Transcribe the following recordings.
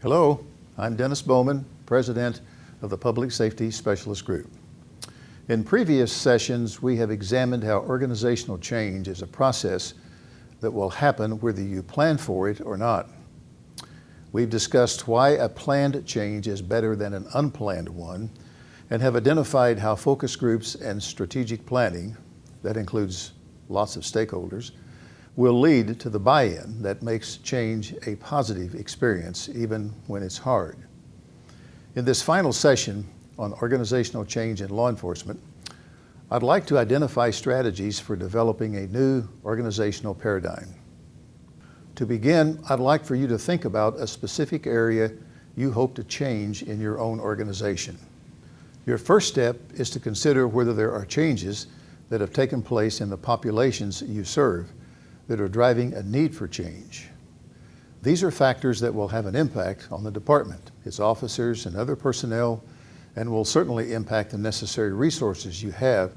Hello, I'm Dennis Bowman, President of the Public Safety Specialist Group. In previous sessions, we have examined how organizational change is a process that will happen whether you plan for it or not. We've discussed why a planned change is better than an unplanned one, and have identified how focus groups and strategic planning, that includes lots of stakeholders, will lead to the buy-in that makes change a positive experience even when it's hard. In this final session on organizational change in law enforcement, I'd like to identify strategies for developing a new organizational paradigm. To begin, I'd like for you to think about a specific area you hope to change in your own organization. Your first step is to consider whether there are changes that have taken place in the populations you serve that are driving a need for change. These are factors that will have an impact on the department, its officers and other personnel, and will certainly impact the necessary resources you have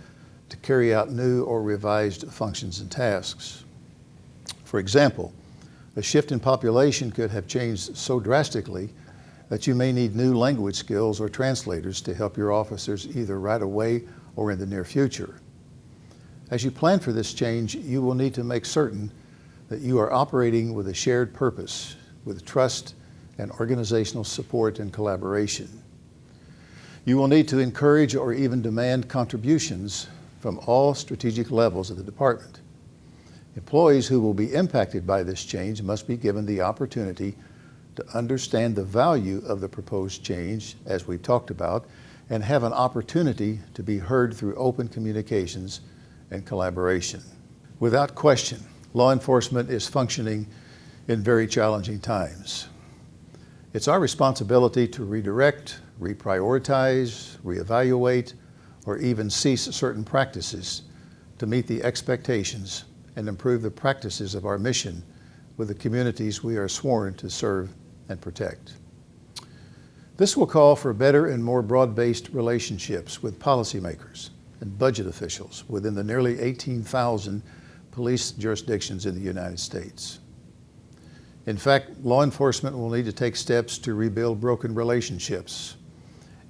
to carry out new or revised functions and tasks. For example, a shift in population could have changed so drastically that you may need new language skills or translators to help your officers either right away or in the near future. As you plan for this change, you will need to make certain that you are operating with a shared purpose, with trust and organizational support and collaboration. You will need to encourage or even demand contributions from all strategic levels of the department. Employees who will be impacted by this change must be given the opportunity to understand the value of the proposed change, as we've talked about, and have an opportunity to be heard through open communications and collaboration. Without question, law enforcement is functioning in very challenging times. It's our responsibility to redirect, reprioritize, reevaluate, or even cease certain practices to meet the expectations and improve the practices of our mission with the communities we are sworn to serve and protect. This will call for better and more broad-based relationships with policymakers and budget officials within the nearly 18,000 police jurisdictions in the United States. In fact, law enforcement will need to take steps to rebuild broken relationships,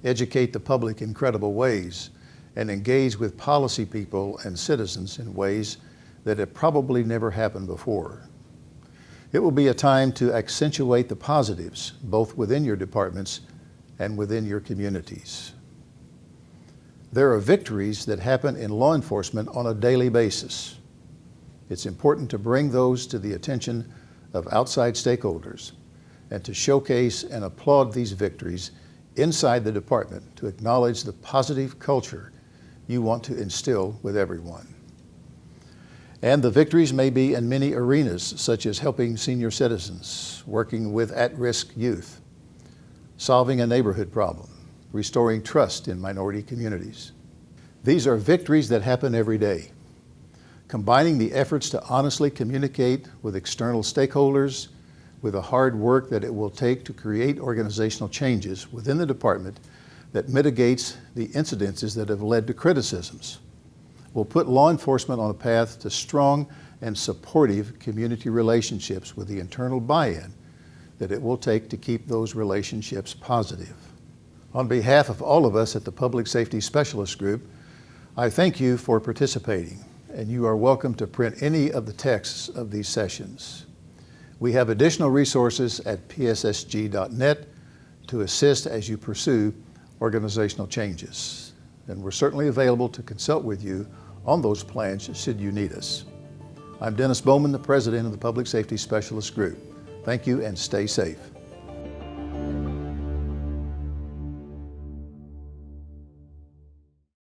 educate the public in credible ways, and engage with policy people and citizens in ways that have probably never happened before. It will be a time to accentuate the positives, both within your departments and within your communities. There are victories that happen in law enforcement on a daily basis. It's important to bring those to the attention of outside stakeholders and to showcase and applaud these victories inside the department to acknowledge the positive culture you want to instill with everyone. And the victories may be in many arenas, such as helping senior citizens, working with at-risk youth, solving a neighborhood problem, restoring trust in minority communities. These are victories that happen every day. Combining the efforts to honestly communicate with external stakeholders with the hard work that it will take to create organizational changes within the department that mitigates the incidences that have led to criticisms will put law enforcement on a path to strong and supportive community relationships with the internal buy-in that it will take to keep those relationships positive. On behalf of all of us at the Public Safety Specialist Group, I thank you for participating, and you are welcome to print any of the texts of these sessions. We have additional resources at pssg.net to assist as you pursue organizational changes, and we're certainly available to consult with you on those plans should you need us. I'm Dennis Bowman, the President of the Public Safety Specialist Group. Thank you and stay safe.